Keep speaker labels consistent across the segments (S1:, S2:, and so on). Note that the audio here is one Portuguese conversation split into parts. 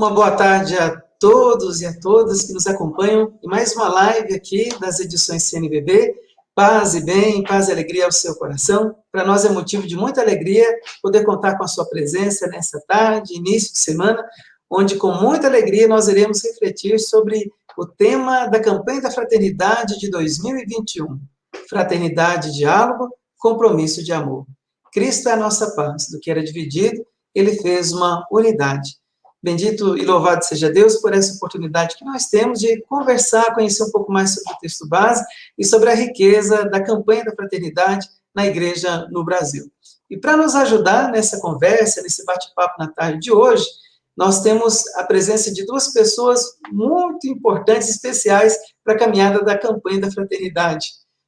S1: Uma boa tarde a todos e a todas que nos acompanham em mais uma live aqui das edições CNBB. Paz e bem, paz e alegria ao seu coração. Para nós é motivo de muita alegria poder contar com a sua presença nessa tarde, início de semana, onde com muita alegria nós iremos refletir sobre o tema da campanha da Fraternidade de 2021. Fraternidade, diálogo, compromisso de amor. Cristo é a nossa paz. Do que era dividido, ele fez uma unidade. Bendito e louvado seja Deus por essa oportunidade que nós temos de conversar, conhecer um pouco mais sobre o texto base e sobre a riqueza da campanha da fraternidade na igreja no Brasil. E para nos ajudar nessa conversa, nesse bate-papo na tarde de hoje, nós temos a presença de duas pessoas muito importantes, especiais para a caminhada da campanha da fraternidade.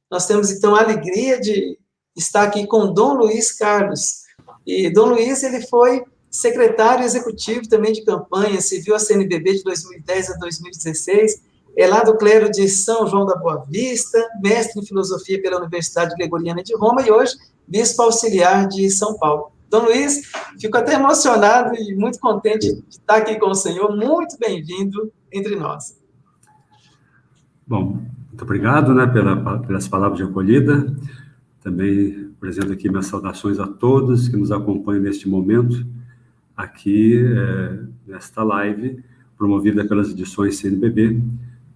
S1: Nós temos, então, a alegria de estar aqui com Dom Luiz Carlos. E Dom Luiz, ele foi secretário executivo também de campanha, serviu a CNBB de 2010 a 2016, é lá do clero de São João da Boa Vista, mestre em filosofia pela Universidade Gregoriana de Roma e hoje bispo auxiliar de São Paulo. Dom Luiz, fico até emocionado e muito contente de estar aqui com o senhor, muito bem-vindo entre nós.
S2: Bom, muito obrigado, pelas palavras de acolhida, também apresento aqui minhas saudações a todos que nos acompanham neste momento, aqui nesta live, promovida pelas edições CNBB,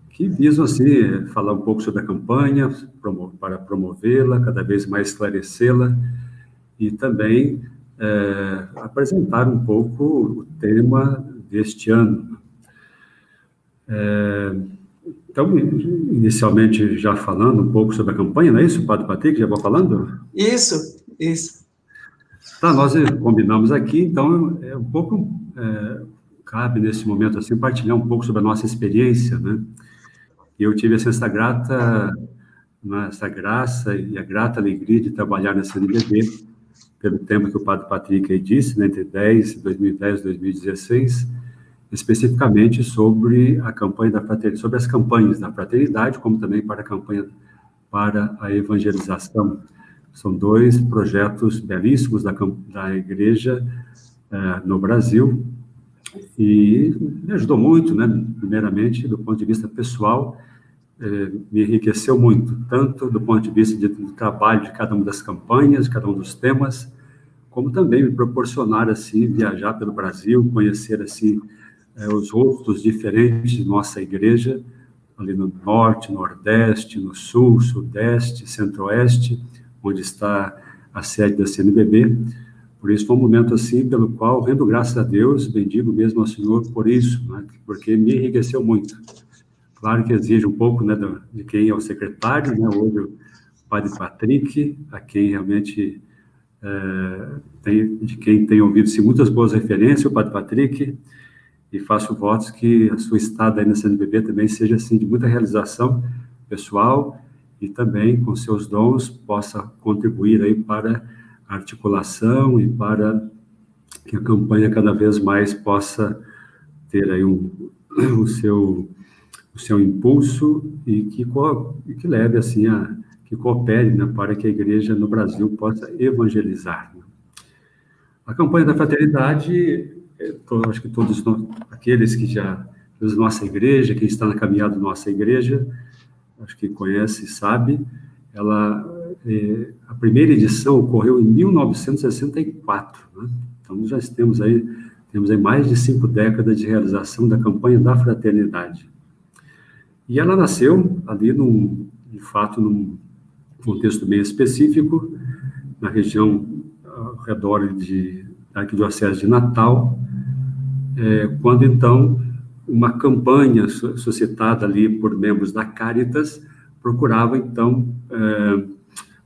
S2: que visam, assim, falar um pouco sobre a campanha, para promovê-la, cada vez mais esclarecê-la, e também apresentar um pouco o tema deste ano. Então, inicialmente, já falando um pouco sobre a campanha, não é isso, Padre Patrick? Já vou falando?
S1: Isso.
S2: Tá, nós combinamos aqui, então, um pouco, cabe nesse momento, assim, partilhar um pouco sobre a nossa experiência, né? Eu tive essa graça e a grata alegria de trabalhar na CNBB, pelo tempo que o Padre Patrick aí disse, né, entre 2010 e 2016, especificamente sobre a campanha da fraternidade, sobre as campanhas da fraternidade, como também para a campanha para a evangelização. São dois projetos belíssimos da igreja no Brasil, e me ajudou muito, né, primeiramente, do ponto de vista pessoal, me enriqueceu muito, tanto do ponto de vista do trabalho de cada uma das campanhas, de cada um dos temas, como também me proporcionar, assim, viajar pelo Brasil, conhecer, assim, os rostos diferentes de nossa igreja, ali no norte, nordeste, no sul, sudeste, centro-oeste, onde está a sede da CNBB. Por isso foi um momento, assim, pelo qual, rendo graças a Deus, bendigo mesmo ao Senhor por isso, né, porque me enriqueceu muito. Claro que exige um pouco, né, de quem é o secretário, né, hoje o Padre Patrick, a quem realmente de quem tem ouvido-se muitas boas referências, o Padre Patrick, e faço votos que a sua estada aí na CNBB também seja, assim, de muita realização pessoal e também, com seus dons, possa contribuir aí para a articulação e para que a campanha cada vez mais possa ter aí o seu impulso e que leve, assim, que coopere, né, para que a igreja no Brasil possa evangelizar. A campanha da fraternidade, acho que todos aqueles que já da nossa igreja, quem está na caminhada da nossa igreja, acho que conhece e sabe, a primeira edição ocorreu em 1964, né? Então, nós já temos aí mais de 5 décadas de realização da campanha da fraternidade. E ela nasceu ali, de fato, num contexto bem específico, na região ao redor da Arquidiocese de Natal, quando, então, uma campanha suscitada ali por membros da Caritas procurava, então,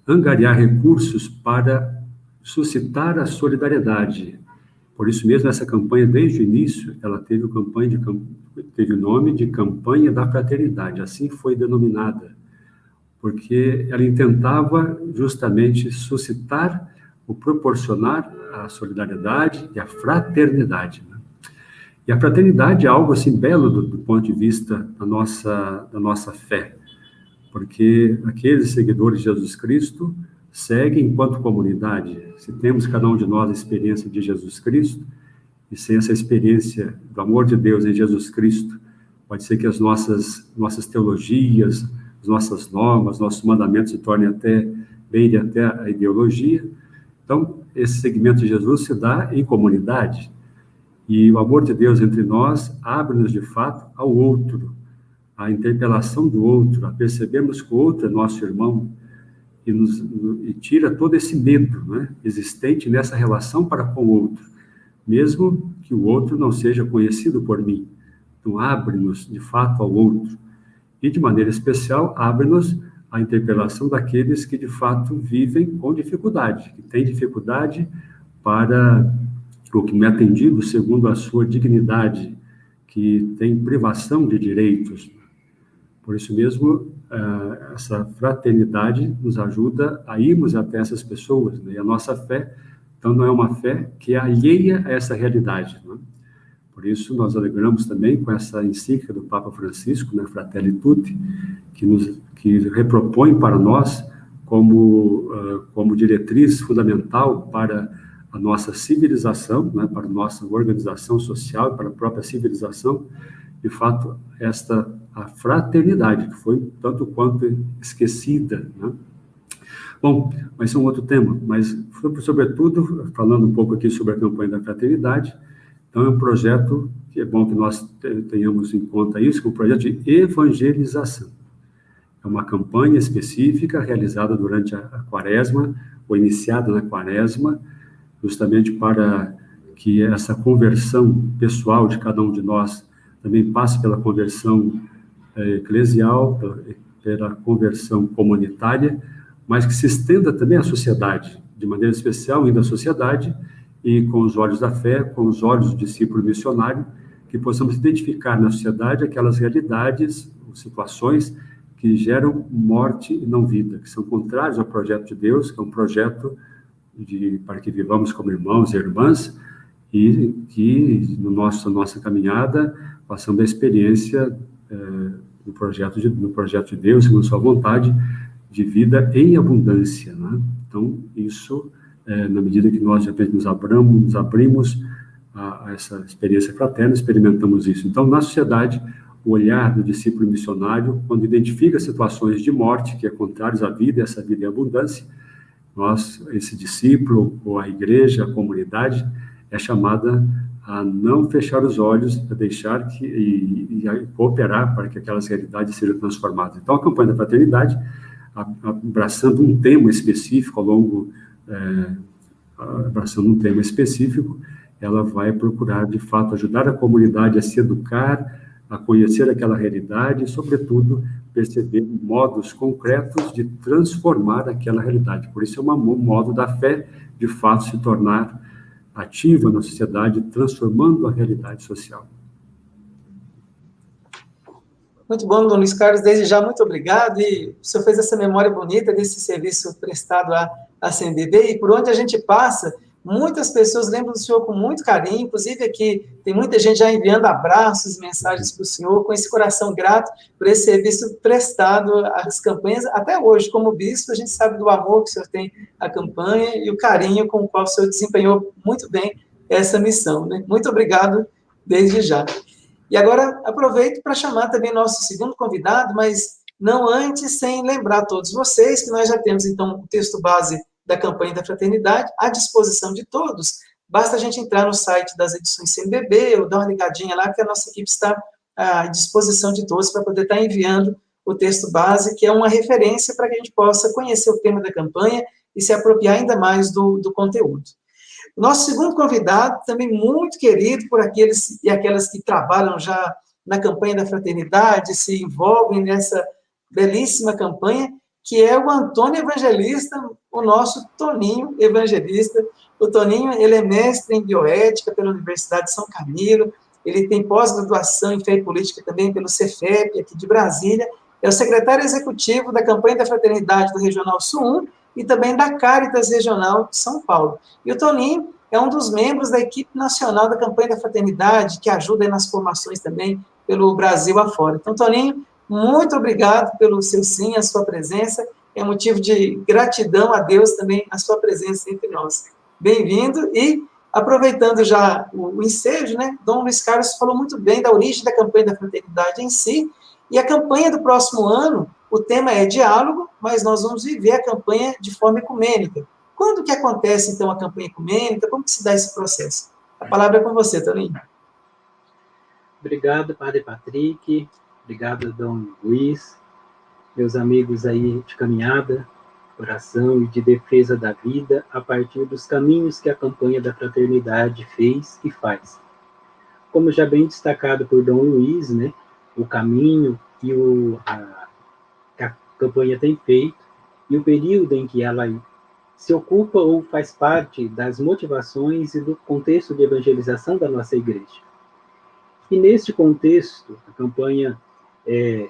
S2: angariar recursos para suscitar a solidariedade. Por isso mesmo, essa campanha, desde o início, ela teve o nome de Campanha da Fraternidade, assim foi denominada, porque ela intentava justamente suscitar ou proporcionar a solidariedade e a fraternidade, né? E a fraternidade é algo, assim, belo do ponto de vista da nossa fé, porque aqueles seguidores de Jesus Cristo seguem enquanto comunidade. Se temos cada um de nós a experiência de Jesus Cristo, e sem essa experiência do amor de Deus em Jesus Cristo, pode ser que as nossas teologias, as nossas normas, nossos mandamentos se tornem até a ideologia. Então, esse segmento de Jesus se dá em comunidade, e o amor de Deus entre nós abre-nos, de fato, ao outro, à interpelação do outro, a percebermos que o outro é nosso irmão, e tira todo esse medo, né, existente nessa relação para com o outro, mesmo que o outro não seja conhecido por mim. Então, abre-nos, de fato, ao outro. E, de maneira especial, abre-nos à interpelação daqueles que, de fato, vivem com dificuldade, que têm dificuldade para o que não é atendido segundo a sua dignidade, que tem privação de direitos. Por isso mesmo, essa fraternidade nos ajuda a irmos até essas pessoas, né? E a nossa fé, então, não é uma fé que é alheia a essa realidade, né? Por isso, nós alegramos também com essa encíclica do Papa Francisco, né, Fratelli Tutti, que repropõe para nós como diretriz fundamental para a nossa civilização, né, para a nossa organização social, para a própria civilização, de fato, a fraternidade, que foi tanto quanto esquecida, né? Bom, mas é um outro tema, mas, sobretudo, falando um pouco aqui sobre a campanha da fraternidade, então é um projeto que é bom que nós tenhamos em conta isso, que é um projeto de evangelização. É uma campanha específica realizada durante a quaresma, ou iniciada na quaresma, justamente para que essa conversão pessoal de cada um de nós também passe pela conversão eclesial, pela conversão comunitária, mas que se estenda também à sociedade, de maneira especial, ainda à sociedade, e com os olhos da fé, com os olhos do discípulo missionário, que possamos identificar na sociedade aquelas realidades, situações que geram morte e não vida, que são contrários ao projeto de Deus, que é um projeto para que vivamos como irmãos e irmãs, e que na nossa caminhada passamos a experiência no projeto de Deus, segundo sua vontade, de vida em abundância, né? Então, isso, na medida que nós, de repente, nos abrimos a essa experiência fraterna, experimentamos isso. Então, na sociedade, o olhar do discípulo missionário, quando identifica situações de morte, que é contrários à vida, essa vida em abundância, esse discípulo, ou a igreja, a comunidade, é chamada a não fechar os olhos, a deixar e a cooperar para que aquelas realidades sejam transformadas. Então, a campanha da fraternidade, abraçando um tema específico ela vai procurar, de fato, ajudar a comunidade a se educar, a conhecer aquela realidade e, sobretudo, perceber modos concretos de transformar aquela realidade. Por isso, é um modo da fé, de fato, se tornar ativa na sociedade, transformando a realidade social.
S1: Muito bom, Dom Luiz Carlos, desde já, muito obrigado, e o senhor fez essa memória bonita desse serviço prestado à CNBB, e por onde a gente passa, muitas pessoas lembram do senhor com muito carinho, inclusive aqui tem muita gente já enviando abraços, mensagens para o senhor, com esse coração grato por esse serviço prestado às campanhas, até hoje, como bispo, a gente sabe do amor que o senhor tem à campanha e o carinho com o qual o senhor desempenhou muito bem essa missão, né? Muito obrigado desde já. E agora aproveito para chamar também nosso segundo convidado, mas não antes sem lembrar a todos vocês que nós já temos, então, o texto base da campanha da fraternidade à disposição de todos. Basta a gente entrar no site das edições CNBB ou dar uma ligadinha lá, que a nossa equipe está à disposição de todos para poder estar enviando o texto base, que é uma referência para que a gente possa conhecer o tema da campanha e se apropriar ainda mais do conteúdo. Nosso segundo convidado, também muito querido por aqueles e aquelas que trabalham já na campanha da fraternidade, se envolvem nessa belíssima campanha, que é o Antônio Evangelista, o nosso Toninho Evangelista. O Toninho, ele é mestre em bioética pela Universidade de São Camilo, ele tem pós-graduação em fé e política também pelo Cefep, aqui de Brasília, é o secretário executivo da campanha da fraternidade do Regional Sul 1, e também da Caritas Regional de São Paulo. E o Toninho é um dos membros da equipe nacional da campanha da fraternidade, que ajuda nas formações também pelo Brasil afora. Então, Toninho, muito obrigado pelo seu sim, a sua presença, é motivo de gratidão a Deus também a sua presença entre nós. Bem-vindo, e Aproveitando já o ensejo, né, Dom Luiz Carlos falou muito bem da origem da campanha da fraternidade em si, e a campanha do próximo ano, o tema é diálogo, mas nós vamos viver a campanha de forma ecumênica. Quando que acontece, então, a campanha ecumênica? Como que se dá esse processo? A palavra é com você, Toninho.
S3: Obrigado, Padre Patrick. Obrigado, Dom Luiz. Meus amigos aí de caminhada, oração e de defesa da vida a partir dos caminhos que a campanha da fraternidade fez e faz. Como já bem destacado por Dom Luiz, né, o caminho que a campanha tem feito e o período em que ela se ocupa ou faz parte das motivações e do contexto de evangelização da nossa igreja. E neste contexto, a campanha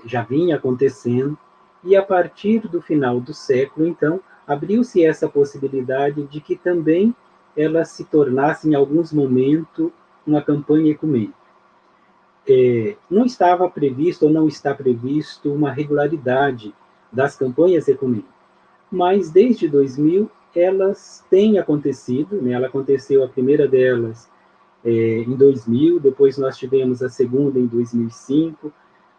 S3: já vinha acontecendo, e a partir do final do século, então, abriu-se essa possibilidade de que também ela se tornasse, em alguns momentos, uma campanha ecumênica. Não estava previsto, ou não está previsto, uma regularidade das campanhas ecumênicas, mas desde 2000 elas têm acontecido, né? Ela aconteceu a primeira delas em 2000, depois nós tivemos a segunda em 2005,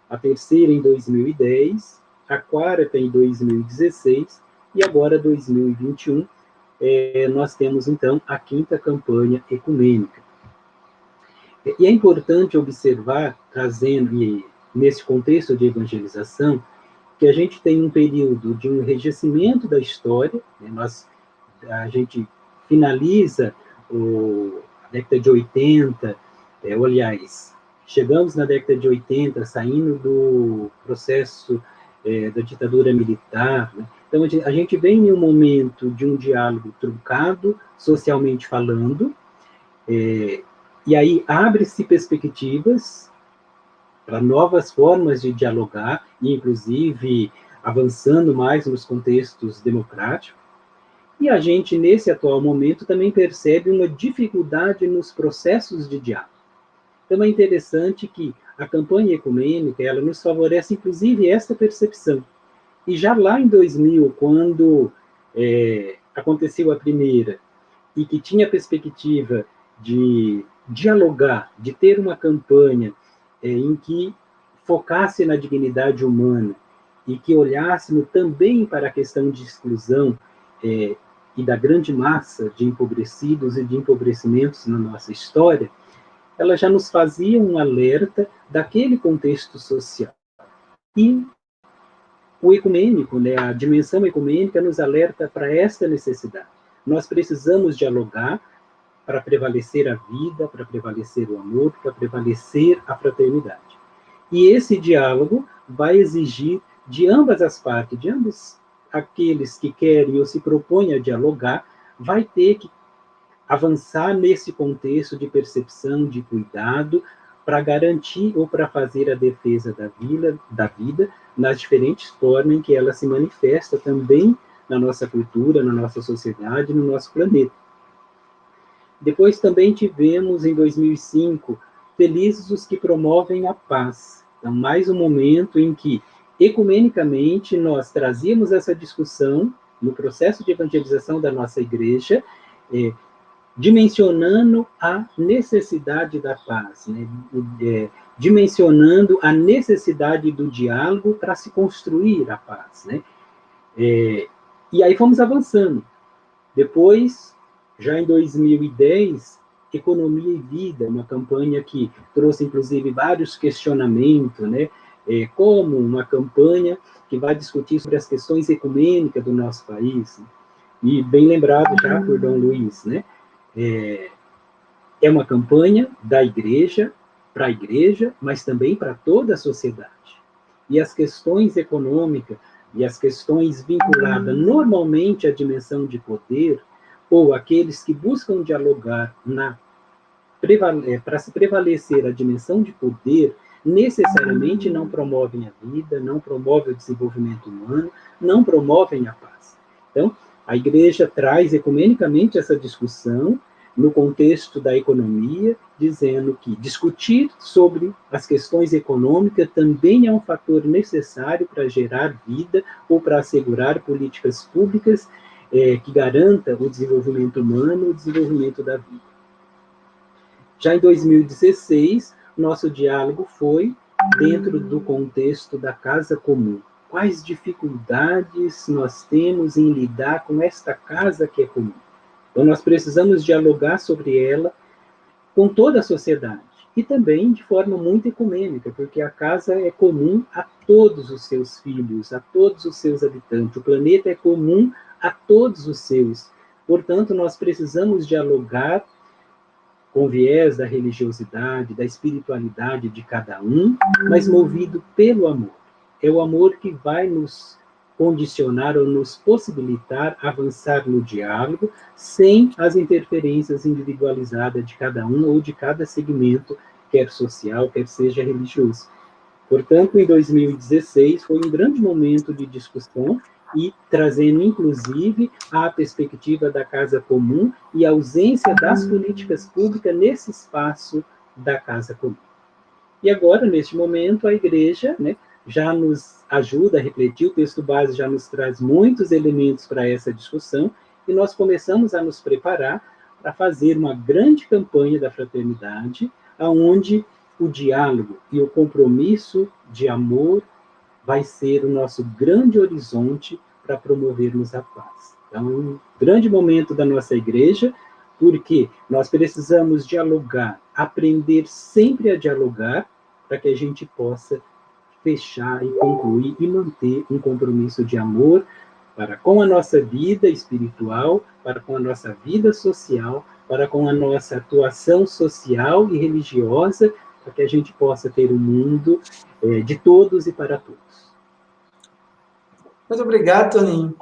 S3: a terceira em 2010, a quarta em 2016, e agora 2021, nós temos então a quinta campanha ecumênica. E é importante observar, trazendo nesse contexto de evangelização, que a gente tem um período de um enrijecimento da história, né? A gente finaliza a década de 80, aliás, chegamos na década de 80, saindo do processo da ditadura militar, né? Então, a gente vem em um momento de um diálogo truncado, socialmente falando, e aí abre-se perspectivas para novas formas de dialogar, inclusive avançando mais nos contextos democráticos. E a gente, nesse atual momento, também percebe uma dificuldade nos processos de diálogo. Então, é interessante que a campanha ecumênica, ela nos favorece, inclusive, essa percepção. E já lá em 2000, quando aconteceu a primeira, e que tinha a perspectiva de dialogar, de ter uma campanha em que focasse na dignidade humana e que olhássemos também para a questão de exclusão e da grande massa de empobrecidos e de empobrecimentos na nossa história, ela já nos fazia um alerta daquele contexto social. E o ecumênico, né, a dimensão ecumênica nos alerta para esta necessidade. Nós precisamos dialogar para prevalecer a vida, para prevalecer o amor, para prevalecer a fraternidade. E esse diálogo vai exigir de ambas as partes, de ambos aqueles que querem ou se propõem a dialogar, vai ter que avançar nesse contexto de percepção, de cuidado, para garantir ou para fazer a defesa da vida nas diferentes formas em que ela se manifesta também na nossa cultura, na nossa sociedade, no nosso planeta. Depois também tivemos, em 2005, Felizes os que promovem a paz. Então, mais um momento em que, ecumenicamente, nós trazíamos essa discussão no processo de evangelização da nossa igreja, dimensionando a necessidade da paz, né? Dimensionando a necessidade do diálogo para se construir a paz, né? E aí fomos avançando. Depois, já em 2010, Economia e Vida, uma campanha que trouxe, inclusive, vários questionamentos, né? Como uma campanha que vai discutir sobre as questões ecumênicas do nosso país. E bem lembrado já por Dom Luiz, né? É uma campanha da igreja, para a igreja, mas também para toda a sociedade. E as questões econômicas e as questões vinculadas normalmente à dimensão de poder, ou aqueles que buscam dialogar para se prevalecer a dimensão de poder, necessariamente não promovem a vida, não promovem o desenvolvimento humano, não promovem a paz. Então, a igreja traz ecumenicamente essa discussão no contexto da economia, dizendo que discutir sobre as questões econômicas também é um fator necessário para gerar vida ou para assegurar políticas públicas que garanta o desenvolvimento humano, o desenvolvimento da vida. Já em 2016, nosso diálogo foi dentro do contexto da casa comum. Quais dificuldades nós temos em lidar com esta casa que é comum? Então, nós precisamos dialogar sobre ela com toda a sociedade, e também de forma muito ecumênica, porque a casa é comum a todos os seus filhos, a todos os seus habitantes, o planeta é comum a todos os seus. Portanto, nós precisamos dialogar com viés da religiosidade, da espiritualidade de cada um, mas movido pelo amor. É o amor que vai nos condicionar ou nos possibilitar avançar no diálogo sem as interferências individualizadas de cada um ou de cada segmento, quer social, quer seja religioso. Portanto, em 2016 foi um grande momento de discussão e trazendo, inclusive, a perspectiva da casa comum e a ausência das políticas públicas nesse espaço da casa comum. E agora, neste momento, a igreja, né, já nos ajuda a refletir, o texto base já nos traz muitos elementos para essa discussão, e nós começamos a nos preparar para fazer uma grande campanha da fraternidade, onde o diálogo e o compromisso de amor vai ser o nosso grande horizonte para promovermos a paz. Então, é um grande momento da nossa igreja, porque nós precisamos dialogar, aprender sempre a dialogar, para que a gente possa fechar e concluir e manter um compromisso de amor para com a nossa vida espiritual, para com a nossa vida social, para com a nossa atuação social e religiosa, para que a gente possa ter um mundo de todos e para todos.
S1: Muito obrigado, Toninho.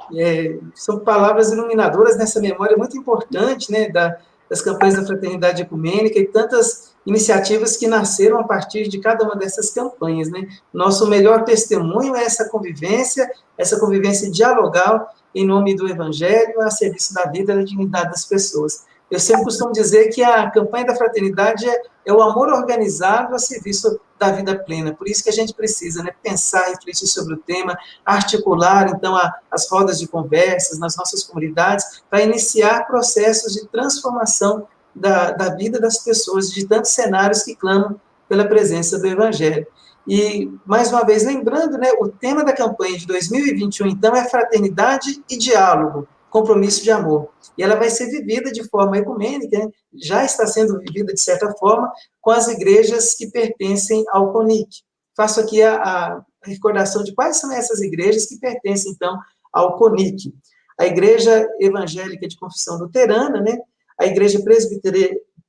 S1: São palavras iluminadoras nessa memória muito importante, né, das campanhas da Fraternidade Ecumênica e tantas iniciativas que nasceram a partir de cada uma dessas campanhas, né? Nosso melhor testemunho é essa convivência dialogal em nome do Evangelho, a serviço da vida e da dignidade das pessoas. Eu sempre costumo dizer que a campanha da fraternidade é o amor organizado a serviço da vida plena. Por isso que a gente precisa, né, pensar, refletir sobre o tema, articular, então, as rodas de conversas nas nossas comunidades, para iniciar processos de transformação da vida das pessoas, de tantos cenários que clamam pela presença do Evangelho. E, mais uma vez, lembrando, né, o tema da campanha de 2021, então, é fraternidade e diálogo, compromisso de amor. E ela vai ser vivida de forma ecumênica, né? Já está sendo vivida, de certa forma, com as igrejas que pertencem ao CONIC. Faço aqui a recordação de quais são essas igrejas que pertencem, então, ao CONIC. A Igreja Evangélica de Confissão Luterana, né? A Igreja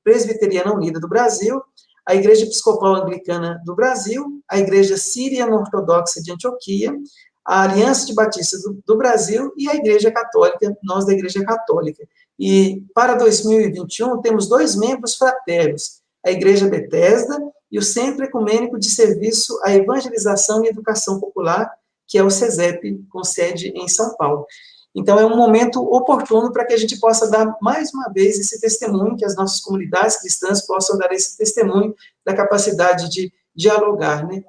S1: Presbiteriana Unida do Brasil, a Igreja Episcopal Anglicana do Brasil, a Igreja Síriano-Ortodoxa de Antioquia, a Aliança de Batistas do Brasil e a Igreja Católica, nós da Igreja Católica. E para 2021 temos 2 membros fraternos, a Igreja Betesda e o Centro Ecumênico de Serviço à Evangelização e Educação Popular, que é o CESEP, com sede em São Paulo. Então, é um momento oportuno para que a gente possa dar, mais uma vez, esse testemunho, que as nossas comunidades cristãs possam dar esse testemunho da capacidade de dialogar, né?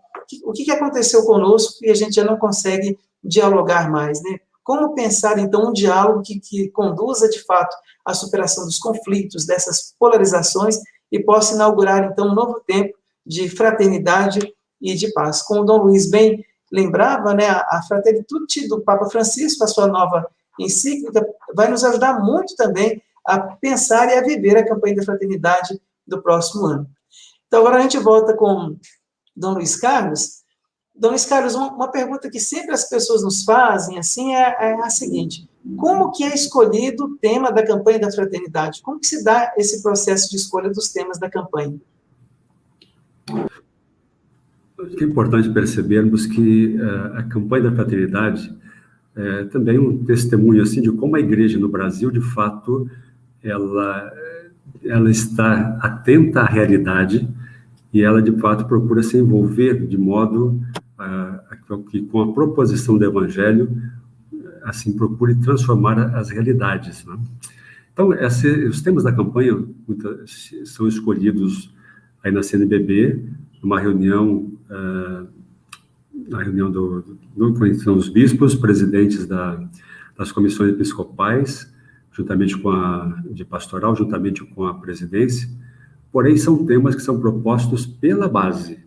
S1: O que aconteceu conosco e a gente já não consegue dialogar mais, né? Como pensar, então, um diálogo que conduza, de fato, à superação dos conflitos, dessas polarizações, e possa inaugurar, então, um novo tempo de fraternidade e de paz. Como o Dom Luiz bem lembrava, né, a Fraternitude do Papa Francisco, a sua nova encíclica, vai nos ajudar muito também a pensar e a viver a campanha da fraternidade do próximo ano. Então, agora a gente volta com Dom Luiz Carlos. Dom Luiz Carlos, uma pergunta que sempre as pessoas nos fazem, assim, é a seguinte: como que é escolhido o tema da campanha da fraternidade? Como que se dá esse processo de escolha dos temas da campanha?
S2: Acho que é importante percebermos que a campanha da fraternidade é também um testemunho assim, de como a igreja no Brasil, de fato, ela está atenta à realidade e ela, de fato, procura se envolver de modo que, com a proposição do Evangelho, assim, procure transformar as realidades, né? Então, os temas da campanha são escolhidos aí na CNBB, numa reunião, na reunião dos bispos, presidentes das comissões episcopais, juntamente com de pastoral, juntamente com a presidência, porém são temas que são propostos pela base.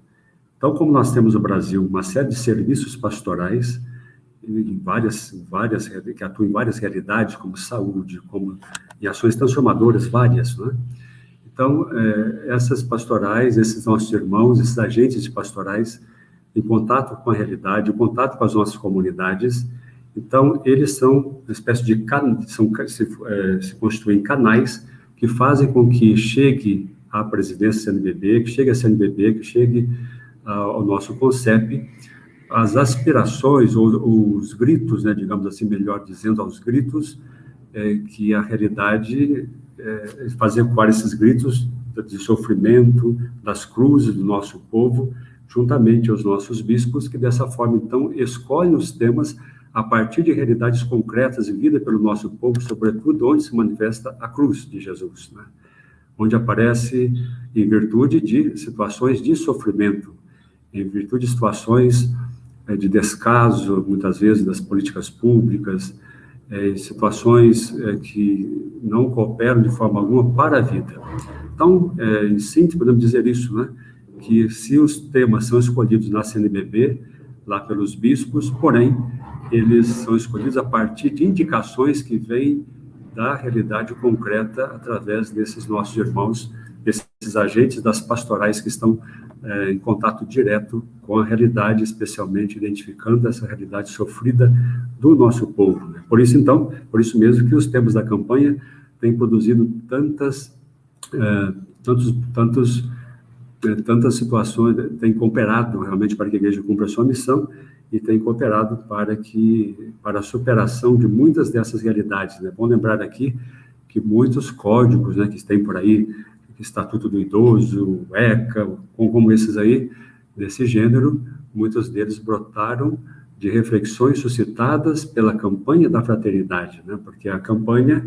S2: Então, como nós temos no Brasil uma série de serviços pastorais, que atuam em várias realidades, como saúde, como em ações transformadoras várias, né? Então, essas pastorais, esses nossos irmãos, esses agentes de pastorais, em contato com a realidade, em contato com as nossas comunidades, então, eles são uma espécie de se constituem canais que fazem com que chegue à presidência da CNBB, que chegue à CNBB, que chegue ao nosso CONCEP, as aspirações, ou os gritos, né, digamos assim, melhor dizendo, aos gritos, que a realidade fazer ecoar esses gritos de sofrimento, das cruzes do nosso povo, juntamente aos nossos bispos, que dessa forma, então, escolhem os temas a partir de realidades concretas vividas pelo nosso povo, sobretudo onde se manifesta a cruz de Jesus, né? Onde aparece em virtude de situações de sofrimento, em virtude de situações de descaso, muitas vezes, das políticas públicas, situações que não cooperam de forma alguma para a vida. Então, em síntese, podemos dizer isso, né? Que se os temas são escolhidos na CNBB, lá pelos bispos, porém, eles são escolhidos a partir de indicações que vêm da realidade concreta através desses nossos irmãos, desses agentes das pastorais que estão em contato direto com a realidade, especialmente identificando essa realidade sofrida do nosso povo, né? Por isso, então, por isso mesmo que os temas da campanha têm produzido tantas situações, têm cooperado realmente para que a igreja cumpra a sua missão e tem cooperado para a superação de muitas dessas realidades, né? Bom lembrar aqui que muitos códigos, né, que tem por aí, Estatuto do Idoso, ECA, como esses aí, desse gênero, muitos deles brotaram de reflexões suscitadas pela campanha da fraternidade, né? Porque a campanha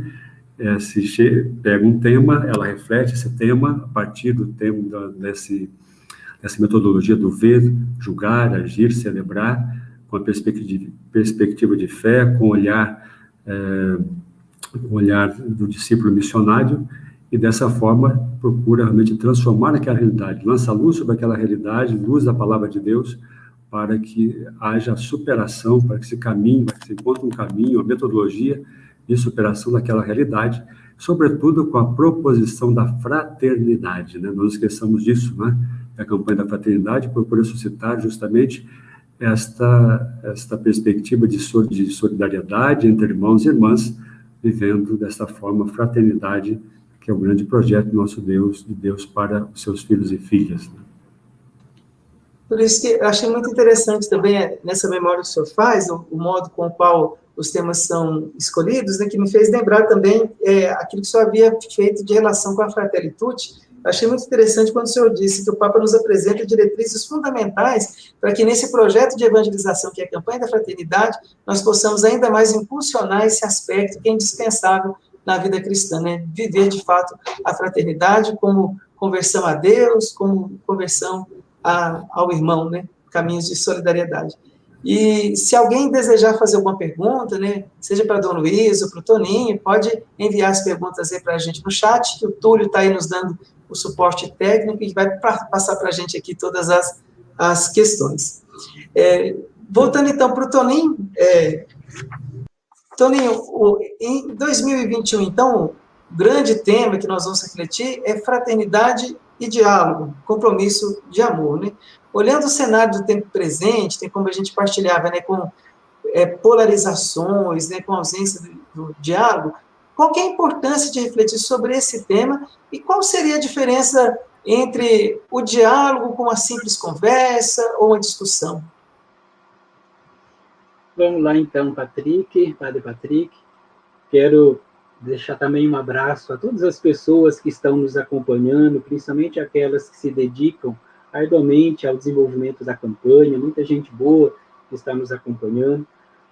S2: pega um tema, ela reflete esse tema a partir do tema dessa metodologia do ver, julgar, agir, celebrar, com a perspectiva de fé, com o olhar do discípulo missionário, e dessa forma procura realmente transformar aquela realidade, lança luz sobre aquela realidade, luz da palavra de Deus, para que haja superação, para que se encontre um caminho, uma metodologia de superação daquela realidade, sobretudo com a proposição da fraternidade, né? Não esqueçamos disso, né? A campanha da fraternidade procura suscitar justamente esta perspectiva de solidariedade entre irmãos e irmãs, vivendo dessa forma a fraternidade, que é o grande projeto do nosso Deus, de Deus para os seus filhos e filhas, né?
S1: Por isso que eu achei muito interessante também, nessa memória que o senhor faz, o modo com o qual os temas são escolhidos, né, que me fez lembrar também aquilo que o senhor havia feito de relação com a Fratelli Tutti. Eu achei muito interessante quando o senhor disse que o Papa nos apresenta diretrizes fundamentais para que nesse projeto de evangelização, que é a campanha da fraternidade, nós possamos ainda mais impulsionar esse aspecto que é indispensável na vida cristã, né? Viver, de fato, a fraternidade como conversão a Deus, como conversão ao irmão, né? Caminhos de solidariedade. E se alguém desejar fazer alguma pergunta, né, seja para a Dona Luísa ou para o Toninho, pode enviar as perguntas aí para a gente no chat, que o Túlio está aí nos dando o suporte técnico e vai passar para a gente aqui todas as questões. Voltando então para o Toninho, Toninho, em 2021, então, o grande tema que nós vamos refletir é fraternidade e diálogo, compromisso de amor, né? Olhando o cenário do tempo presente, tem como a gente partilhava, né, com polarizações, né, com ausência do diálogo, qual que é a importância de refletir sobre esse tema e qual seria a diferença entre o diálogo com uma simples conversa ou uma discussão?
S3: Vamos lá, então, Padre Patrick. Quero deixar também um abraço a todas as pessoas que estão nos acompanhando, principalmente aquelas que se dedicam arduamente ao desenvolvimento da campanha, muita gente boa que está nos acompanhando.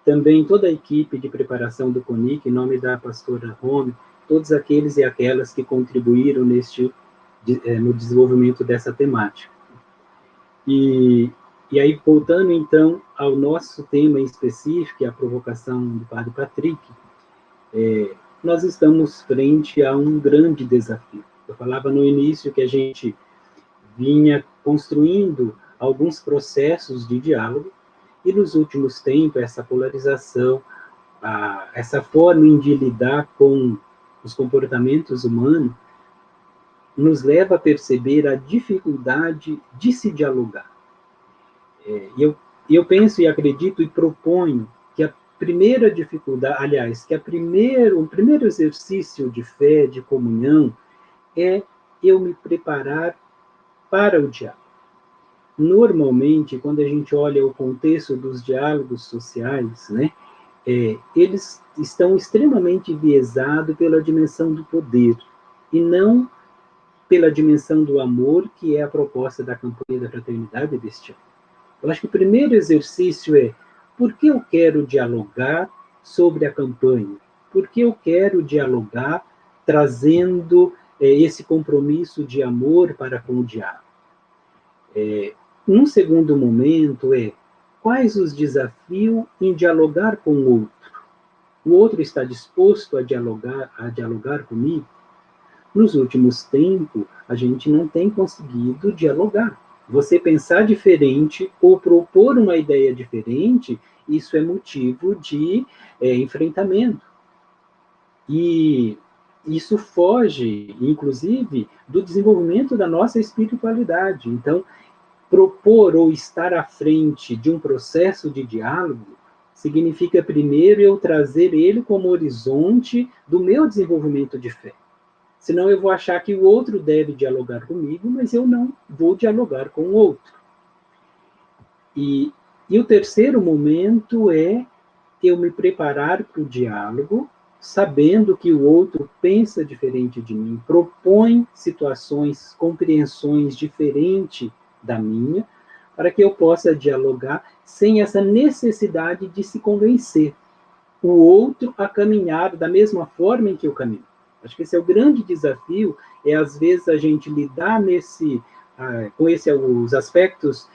S3: Também toda a equipe de preparação do CONIC, em nome da pastora Rome, todos aqueles e aquelas que contribuíram no desenvolvimento dessa temática. E aí, voltando, então, ao nosso tema em específico, que é a provocação do Padre Patrick, nós estamos frente a um grande desafio. Eu falava no início que a gente vinha construindo alguns processos de diálogo, e nos últimos tempos, essa polarização, essa forma de lidar com os comportamentos humanos, nos leva a perceber a dificuldade de se dialogar. E eu penso e acredito e proponho que a primeira dificuldade, aliás, que o primeiro exercício de fé, de comunhão, é eu me preparar para o diálogo. Normalmente, quando a gente olha o contexto dos diálogos sociais, né, eles estão extremamente enviesados pela dimensão do poder, e não pela dimensão do amor, que é a proposta da campanha da fraternidade deste ano. Eu acho que o primeiro exercício é: por que eu quero dialogar sobre a campanha? Por que eu quero dialogar trazendo esse compromisso de amor para com o diálogo? Num segundo momento quais os desafios em dialogar com o outro? O outro está disposto a dialogar comigo? Nos últimos tempos, a gente não tem conseguido dialogar. Você pensar diferente ou propor uma ideia diferente, isso é motivo de enfrentamento. E isso foge, inclusive, do desenvolvimento da nossa espiritualidade. Então, propor ou estar à frente de um processo de diálogo significa, primeiro, eu trazer ele como horizonte do meu desenvolvimento de fé. Senão eu vou achar que o outro deve dialogar comigo, mas eu não vou dialogar com o outro. E o terceiro momento é eu me preparar para o diálogo, sabendo que o outro pensa diferente de mim, propõe situações, compreensões diferentes da minha, para que eu possa dialogar sem essa necessidade de se convencer o outro a caminhar da mesma forma em que eu caminho. Acho que esse é o grande desafio, às vezes a gente lidar com os aspectos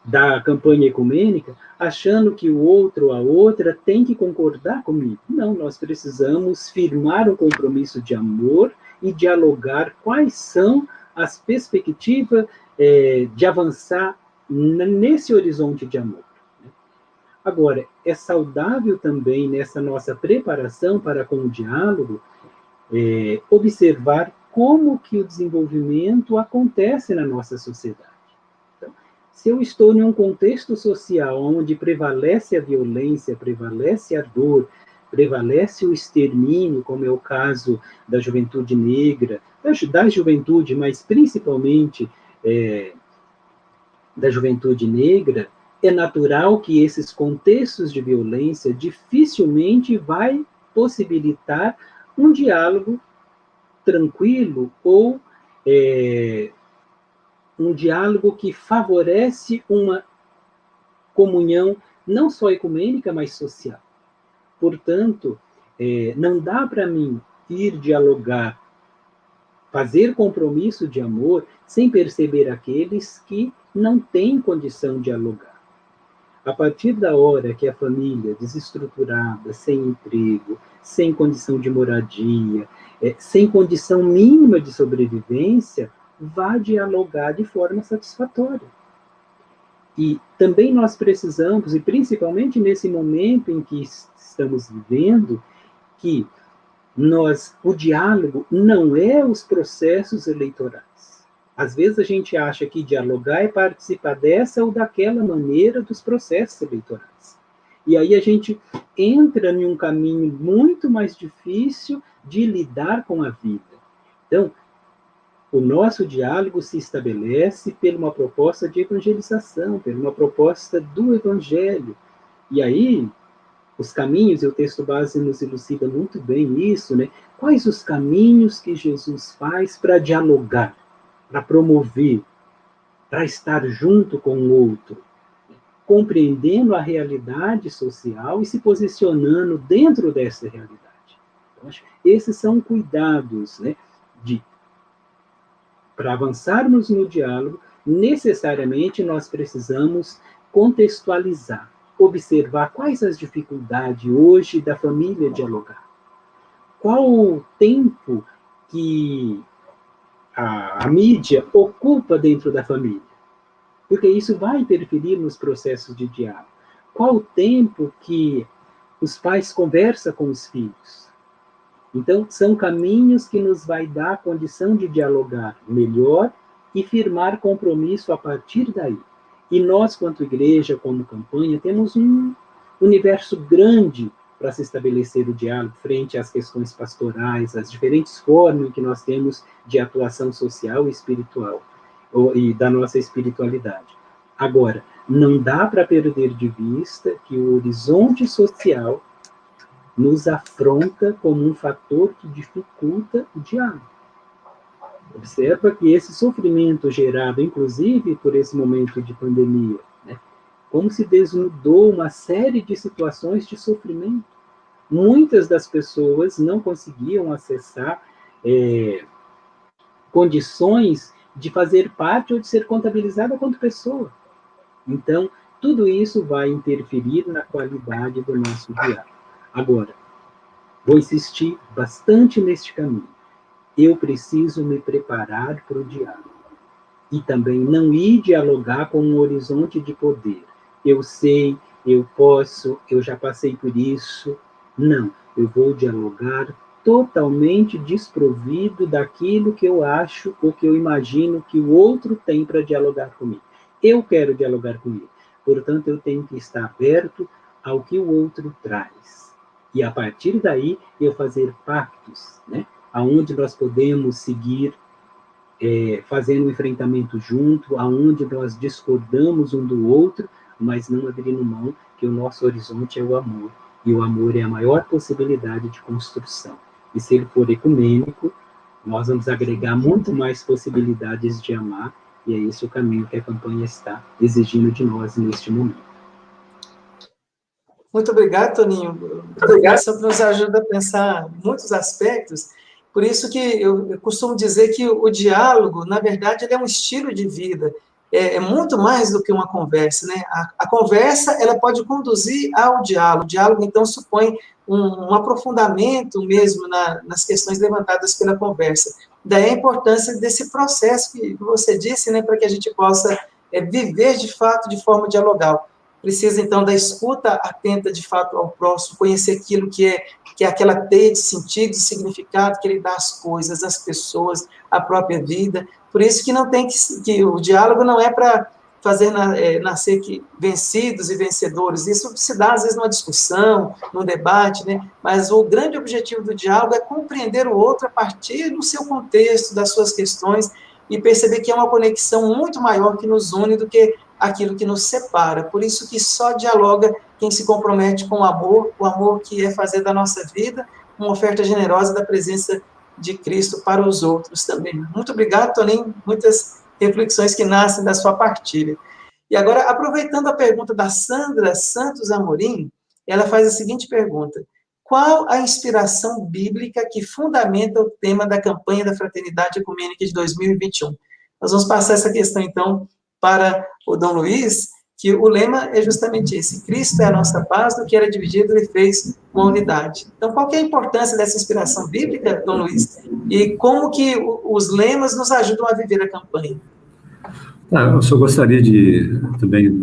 S3: da campanha ecumênica, achando que o outro ou a outra tem que concordar comigo. Não, nós precisamos firmar um compromisso de amor e dialogar quais são as perspectivas de avançar nesse horizonte de amor. Agora, é saudável também, nessa nossa preparação para com o diálogo, observar como que o desenvolvimento acontece na nossa sociedade. Então, se eu estou em um contexto social onde prevalece a violência, prevalece a dor, prevalece o extermínio, como é o caso da juventude negra, da juventude, mas principalmente da juventude negra, é natural que esses contextos de violência dificilmente vai possibilitar um diálogo tranquilo ou um diálogo que favorece uma comunhão não só ecumênica, mas social. Portanto, não dá para mim ir dialogar, fazer compromisso de amor, sem perceber aqueles que não têm condição de dialogar. A partir da hora que a família desestruturada, sem emprego, sem condição de moradia, sem condição mínima de sobrevivência, vai dialogar de forma satisfatória. E também nós precisamos, e principalmente nesse momento em que estamos vivendo, que o diálogo não é os processos eleitorais. Às vezes a gente acha que dialogar é participar dessa ou daquela maneira dos processos eleitorais. E aí a gente entra em um caminho muito mais difícil de lidar com a vida. Então, o nosso diálogo se estabelece por uma proposta de evangelização, por uma proposta do evangelho. E aí, os caminhos, e o texto base nos elucida muito bem isso, né? Quais os caminhos que Jesus faz para dialogar, para promover, para estar junto com o outro, compreendendo a realidade social e se posicionando dentro dessa realidade. Então, esses são cuidados, né, para avançarmos no diálogo, necessariamente nós precisamos contextualizar, observar quais as dificuldades hoje da família dialogar. Qual o tempo que a mídia ocupa dentro da família, porque isso vai interferir nos processos de diálogo. Qual o tempo que os pais conversam com os filhos? Então, são caminhos que nos vai dar a condição de dialogar melhor e firmar compromisso a partir daí. E nós, quanto igreja, como campanha, temos um universo grande para se estabelecer o diálogo frente às questões pastorais, às diferentes formas que nós temos de atuação social e espiritual, e da nossa espiritualidade. Agora, não dá para perder de vista que o horizonte social nos afronta como um fator que dificulta o diálogo. Observa que esse sofrimento gerado, inclusive, por esse momento de pandemia, né, como se desnudou uma série de situações de sofrimento. Muitas das pessoas não conseguiam acessar condições de fazer parte ou de ser contabilizada quanto pessoa. Então, tudo isso vai interferir na qualidade do nosso diálogo. Agora, vou insistir bastante neste caminho. Eu preciso me preparar para o diálogo. E também não ir dialogar com um horizonte de poder. Eu sei, eu posso, eu já passei por isso. Não, eu vou dialogar totalmente desprovido daquilo que eu acho ou que eu imagino que o outro tem para dialogar comigo. Eu quero dialogar com ele. Portanto, eu tenho que estar aberto ao que o outro traz. E, a partir daí, eu fazer pactos, né? Onde nós podemos seguir fazendo um enfrentamento junto, aonde nós discordamos um do outro, mas não abrindo mão que o nosso horizonte é o amor. E o amor é a maior possibilidade de construção. E se ele for ecumênico, nós vamos agregar muito mais possibilidades de amar, e é esse o caminho que a campanha está exigindo de nós neste momento.
S1: Muito obrigado, Toninho. A reflexão nos ajuda a pensar muitos aspectos. Por isso que eu costumo dizer que o diálogo, na verdade, ele é um estilo de vida. É muito mais do que uma conversa, né? A conversa, ela pode conduzir ao diálogo. O diálogo, então, supõe um aprofundamento mesmo nas questões levantadas pela conversa. Daí a importância desse processo que você disse, né, para que a gente possa viver, de fato, de forma dialogal. Precisa, então, da escuta atenta, de fato, ao próximo, conhecer aquilo que é aquela teia de sentido, de significado que ele dá às coisas, às pessoas, à própria vida. Por isso que não tem que o diálogo não é para fazer nascer vencidos e vencedores. Isso se dá, às vezes, numa discussão, num debate, né? Mas o grande objetivo do diálogo é compreender o outro a partir do seu contexto, das suas questões, e perceber que é uma conexão muito maior que nos une do que aquilo que nos separa. Por isso que só dialoga quem se compromete com o amor que é fazer da nossa vida uma oferta generosa da presença de Cristo para os outros também. Muito obrigado, Toninho, muitas reflexões que nascem da sua partilha. E agora, aproveitando a pergunta da Sandra Santos Amorim, ela faz a seguinte pergunta: qual a inspiração bíblica que fundamenta o tema da campanha da Fraternidade Ecumênica de 2021? Nós vamos passar essa questão, então, para o Dom Luiz, que o lema é justamente esse: Cristo é a nossa paz, do que era dividido ele fez uma unidade. Então, qual que é a importância dessa inspiração bíblica, Dom Luiz? E como que os lemas nos ajudam a viver a campanha?
S2: Eu só gostaria de também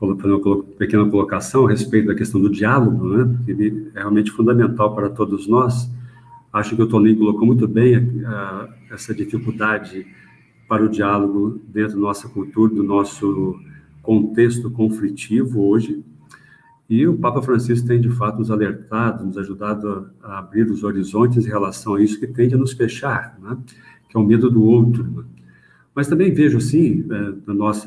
S2: fazer uma pequena colocação a respeito da questão do diálogo, né? Ele é realmente fundamental para todos nós. Acho que o Toninho colocou muito bem essa dificuldade para o diálogo dentro da nossa cultura, do nosso contexto conflitivo hoje. E o Papa Francisco tem, de fato, nos alertado, nos ajudado a abrir os horizontes em relação a isso que tende a nos fechar, né? Que é o medo do outro. Né? Mas também vejo, sim,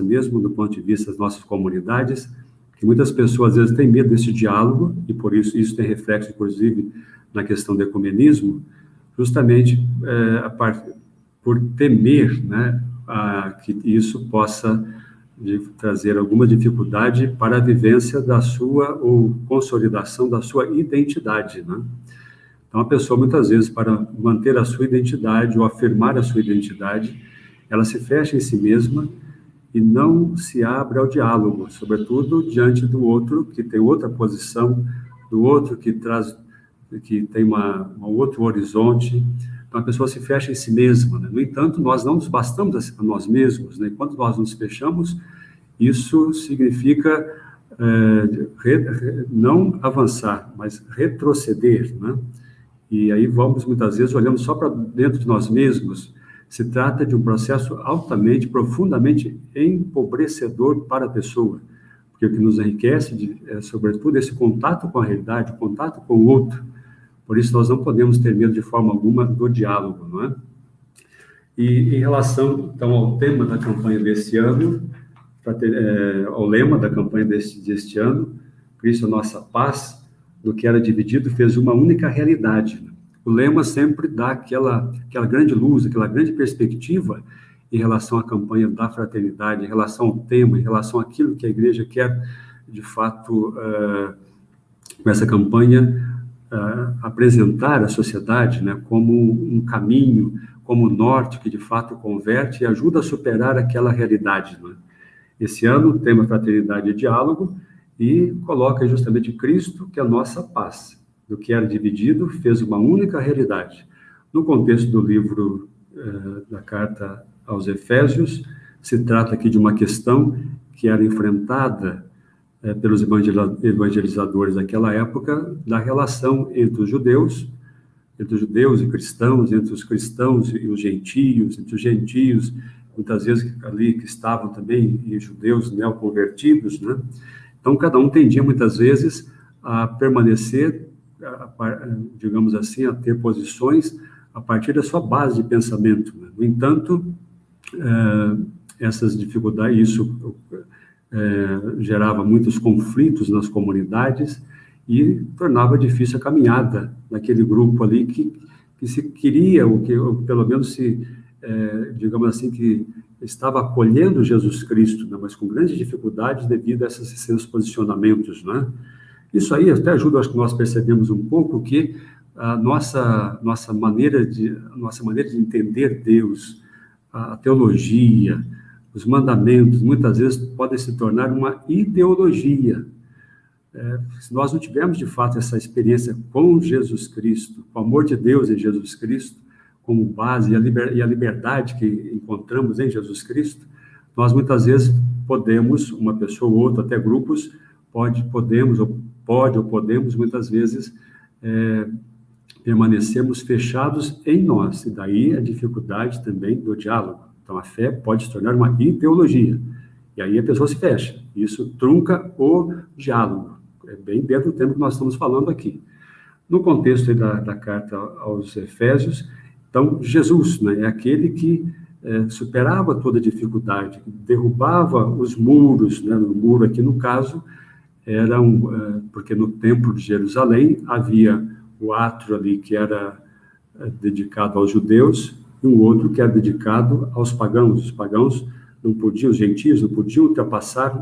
S2: mesmo do ponto de vista das nossas comunidades, que muitas pessoas, às vezes, têm medo desse diálogo, e por isso tem reflexo, inclusive, na questão do ecumenismo, justamente por temer, né, que isso possa trazer alguma dificuldade para a vivência da sua, ou consolidação da sua identidade, né? Então, a pessoa, muitas vezes, para manter a sua identidade, ou afirmar a sua identidade, ela se fecha em si mesma e não se abre ao diálogo, sobretudo diante do outro, que tem outra posição, do outro que tem um outro horizonte, Então, a pessoa se fecha em si mesma, né? No entanto, nós não nos bastamos a nós mesmos, né? Enquanto nós nos fechamos, isso significa não avançar, mas retroceder, né? E aí vamos, muitas vezes, olhando só para dentro de nós mesmos. Se trata de um processo altamente, profundamente empobrecedor para a pessoa, porque o que nos enriquece é, sobretudo, esse contato com a realidade, o contato com o outro. Por isso, nós não podemos ter medo, de forma alguma, do diálogo, não é? E em relação, então, ao tema da campanha deste ano, ao lema da campanha deste ano, Cristo, a nossa paz, do que era dividido, fez uma única realidade. O lema sempre dá aquela grande luz, aquela grande perspectiva em relação à campanha da fraternidade, em relação ao tema, em relação àquilo que a igreja quer, de fato, com essa campanha, apresentar à sociedade, né, como um caminho, como um norte que, de fato, converte e ajuda a superar aquela realidade, né? Esse ano, o tema Fraternidade e Diálogo, e coloca justamente Cristo, que é a nossa paz. Do que era dividido, fez uma única realidade. No contexto do livro da carta aos Efésios, se trata aqui de uma questão que era enfrentada pelos evangelizadores daquela época, da relação entre os judeus e cristãos, entre os cristãos e os gentios, entre os gentios, muitas vezes ali que estavam também, e judeus neoconvertidos, né? Então, cada um tendia, muitas vezes, a permanecer, digamos assim, a ter posições a partir da sua base de pensamento, né? No entanto, essas dificuldades, isso gerava muitos conflitos nas comunidades e tornava difícil a caminhada daquele grupo ali que se queria, ou pelo menos digamos assim, que estava acolhendo Jesus Cristo, né, mas com grandes dificuldades devido a esses seus posicionamentos, né? Isso aí até ajuda, acho que nós percebemos um pouco que a nossa maneira de entender Deus, a teologia, os mandamentos, muitas vezes podem se tornar uma ideologia. Se nós não tivermos, de fato, essa experiência com Jesus Cristo, com o amor de Deus em Jesus Cristo, como base, e a liberdade que encontramos em Jesus Cristo, nós muitas vezes podemos, uma pessoa ou outra, até grupos, podemos muitas vezes permanecermos fechados em nós, e daí a dificuldade também do diálogo. Então, a fé pode se tornar uma ideologia, e aí a pessoa se fecha. Isso trunca o diálogo. É bem dentro do tema que nós estamos falando aqui. No contexto da carta aos Efésios, então, Jesus, né, é aquele que superava toda dificuldade, derrubava os muros, né? O muro aqui, no caso, era porque no Templo de Jerusalém havia o átrio ali que era dedicado aos judeus, e um outro que era dedicado aos pagãos. Os pagãos não podiam, os gentios não podiam ultrapassar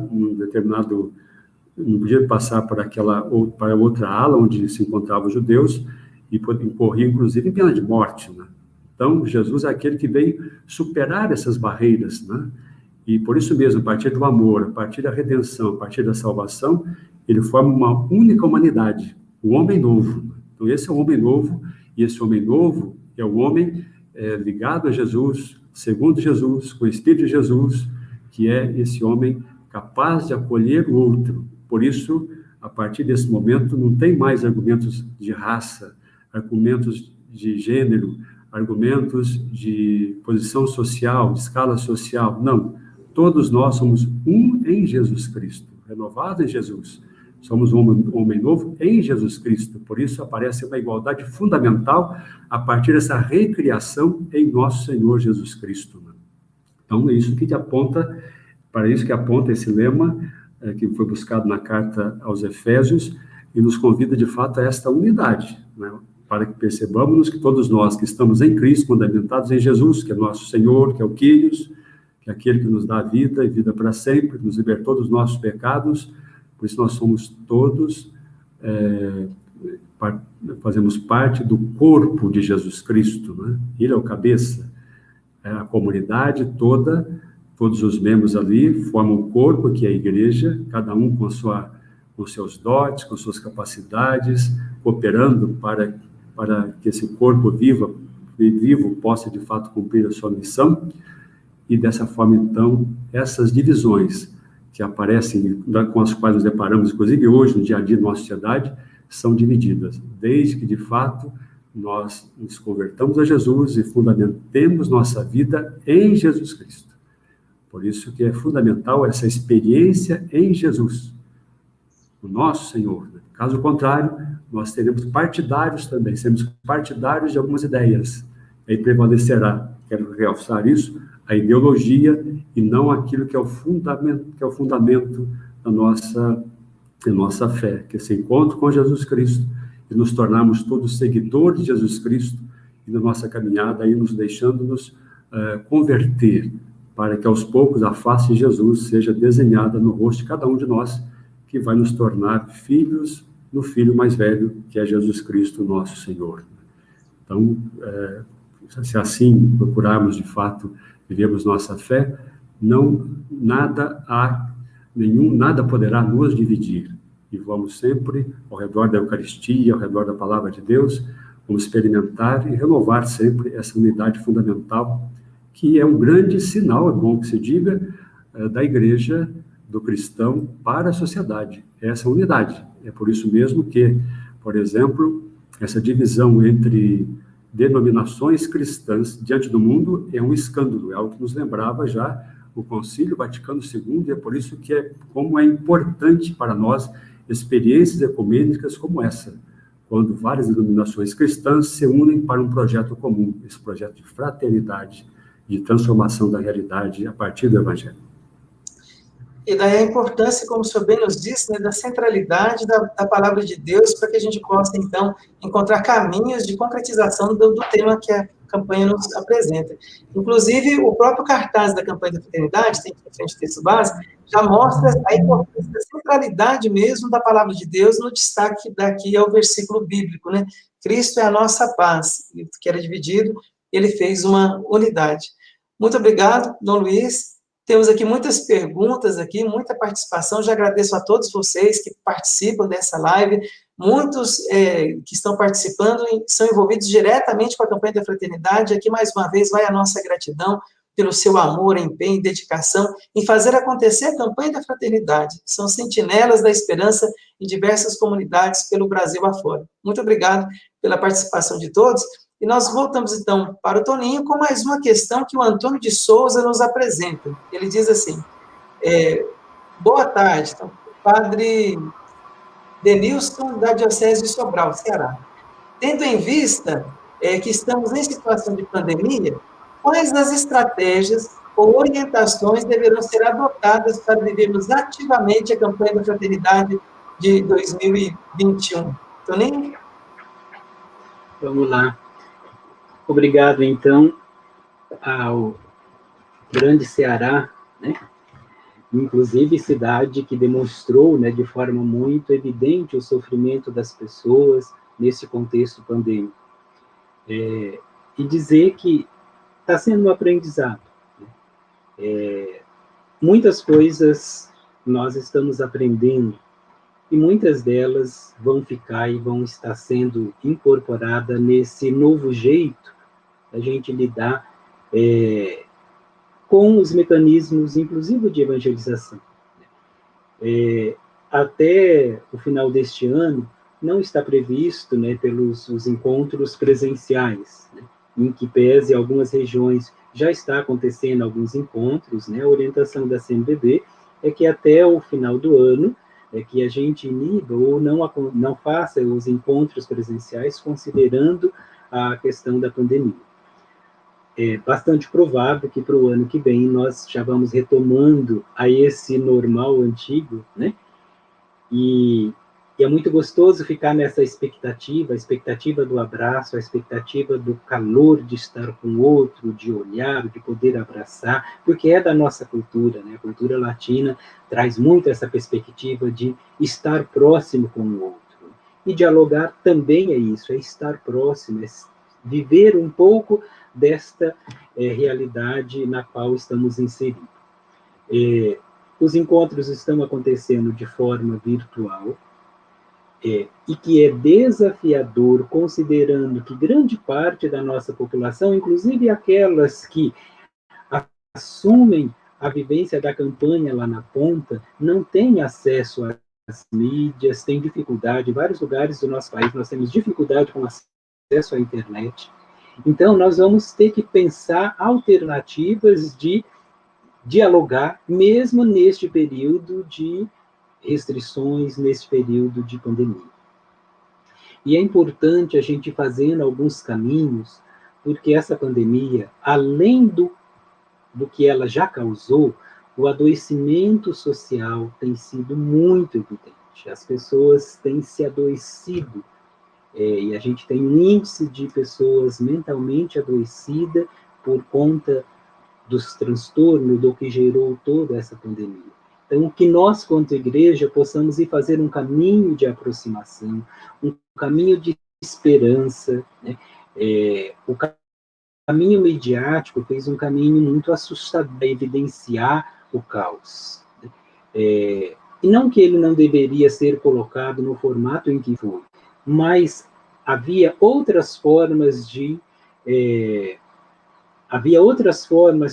S2: não podiam passar para outra ala onde se encontravam os judeus, e corriam, inclusive, em pena de morte, né? Então, Jesus é aquele que veio superar essas barreiras, né? E por isso mesmo, a partir do amor, a partir da redenção, a partir da salvação, ele forma uma única humanidade, o homem novo. Então, esse é o homem novo, e esse homem novo é o homem ligado a Jesus, segundo Jesus, com o Espírito de Jesus, que é esse homem capaz de acolher o outro. Por isso, a partir desse momento, não tem mais argumentos de raça, argumentos de gênero, argumentos de posição social, de escala social. Não. Todos nós somos um em Jesus Cristo, renovado em Jesus. Somos um homem novo em Jesus Cristo. Por isso aparece uma igualdade fundamental a partir dessa recriação em nosso Senhor Jesus Cristo. Então, é isso que aponta, para isso que aponta esse lema que foi buscado na carta aos Efésios, e nos convida, de fato, a esta unidade, né? Para que percebamos que todos nós que estamos em Cristo, fundamentados em Jesus, que é nosso Senhor, que é o Kyrios, que é aquele que nos dá vida e vida para sempre, que nos libertou dos nossos pecados. Por isso nós somos todos, fazemos parte do corpo de Jesus Cristo, né? Ele é o cabeça, a comunidade toda, todos os membros ali formam o corpo, que é a igreja, cada um com seus dotes, com suas capacidades, cooperando para que esse corpo viva vivo possa, de fato, cumprir a sua missão, e dessa forma, então, essas divisões que aparecem, com as quais nos deparamos, inclusive hoje, no dia a dia da nossa sociedade, são divididas, desde que, de fato, nós nos convertamos a Jesus e fundamentemos nossa vida em Jesus Cristo. Por isso que é fundamental essa experiência em Jesus, o nosso Senhor. Caso contrário, nós teremos partidários também, seremos partidários de algumas ideias. Aí prevalecerá, quero realçar isso, a ideologia e não aquilo que é o fundamento da nossa fé, que é esse encontro com Jesus Cristo e nos tornarmos todos seguidores de Jesus Cristo e na nossa caminhada aí nos deixando-nos converter, para que aos poucos a face de Jesus seja desenhada no rosto de cada um de nós, que vai nos tornar filhos do Filho mais velho, que é Jesus Cristo, nosso Senhor. Então, se assim procurarmos, de fato, vivermos nossa fé, nada poderá nos dividir. E vamos sempre ao redor da Eucaristia, ao redor da Palavra de Deus, vamos experimentar e renovar sempre essa unidade fundamental, que é um grande sinal, é bom que se diga, da Igreja, do cristão para a sociedade, essa unidade. É por isso mesmo que, por exemplo, essa divisão entre denominações cristãs diante do mundo é um escândalo, é algo que nos lembrava já o Concílio Vaticano II, e é por isso que como é importante para nós experiências ecumênicas como essa, quando várias denominações cristãs se unem para um projeto comum, esse projeto de fraternidade, de transformação da realidade a partir do Evangelho.
S1: E daí a importância, como o senhor bem nos disse, né, da centralidade da palavra de Deus, para que a gente possa, então, encontrar caminhos de concretização do tema que a campanha nos apresenta. Inclusive, o próprio cartaz da campanha da fraternidade, tem aqui em frente o texto base, já mostra a importância da centralidade mesmo da palavra de Deus no destaque daqui ao versículo bíblico, né? Cristo é a nossa paz, que era dividido, ele fez uma unidade. Muito obrigado, Dom Luiz. Temos aqui muitas perguntas, muita participação. Já agradeço a todos vocês que participam dessa live. Muitos que estão participando são envolvidos diretamente com a campanha da fraternidade. Aqui, mais uma vez, vai a nossa gratidão pelo seu amor, empenho e dedicação em fazer acontecer a campanha da fraternidade. São sentinelas da esperança em diversas comunidades pelo Brasil afora. Muito obrigado pela participação de todos. E nós voltamos, então, para o Toninho com mais uma questão que o Antônio de Souza nos apresenta. Ele diz assim, boa tarde, então, Padre Denilson, da Diocese de Sobral, Ceará. Tendo em vista que estamos em situação de pandemia, quais as estratégias ou orientações deverão ser adotadas para vivermos ativamente a campanha da fraternidade de 2021? Toninho?
S3: Vamos lá. Obrigado, então, ao grande Ceará, né? Inclusive cidade que demonstrou, né, de forma muito evidente o sofrimento das pessoas nesse contexto pandêmico. E dizer que está sendo um aprendizado. Né? Muitas coisas nós estamos aprendendo, e muitas delas vão ficar e vão estar sendo incorporadas nesse novo jeito a gente lidar com os mecanismos, inclusive de evangelização. Até o final deste ano, não está previsto, né, pelos os encontros presenciais, né, em que pese algumas regiões já está acontecendo alguns encontros, né, a orientação da CNBB é que até o final do ano, que a gente iniba ou não faça os encontros presenciais considerando a questão da pandemia. É bastante provável que para o ano que vem nós já vamos retomando a esse normal antigo, né? E é muito gostoso ficar nessa expectativa, a expectativa do abraço, a expectativa do calor de estar com o outro, de olhar, de poder abraçar, porque é da nossa cultura, né? A cultura latina traz muito essa perspectiva de estar próximo com o outro. E dialogar também é isso, é estar próximo, é viver um pouco desta realidade na qual estamos inseridos. Os encontros estão acontecendo de forma virtual, e que é desafiador, considerando que grande parte da nossa população, inclusive aquelas que assumem a vivência da campanha lá na ponta, não tem acesso às mídias, tem dificuldade. Em vários lugares do nosso país nós temos dificuldade com acesso à internet. Então, nós vamos ter que pensar alternativas de dialogar, mesmo neste período de restrições, neste período de pandemia. E é importante a gente ir fazendo alguns caminhos, porque essa pandemia, além do que ela já causou, o adoecimento social tem sido muito evidente. As pessoas têm se adoecido, e a gente tem um índice de pessoas mentalmente adoecidas por conta dos transtornos, do que gerou toda essa pandemia. Então, que nós, quanto igreja, possamos ir fazer um caminho de aproximação, um caminho de esperança, né? O caminho midiático fez um caminho muito assustador, evidenciar o caos. E não que ele não deveria ser colocado no formato em que foi, mas havia outras formas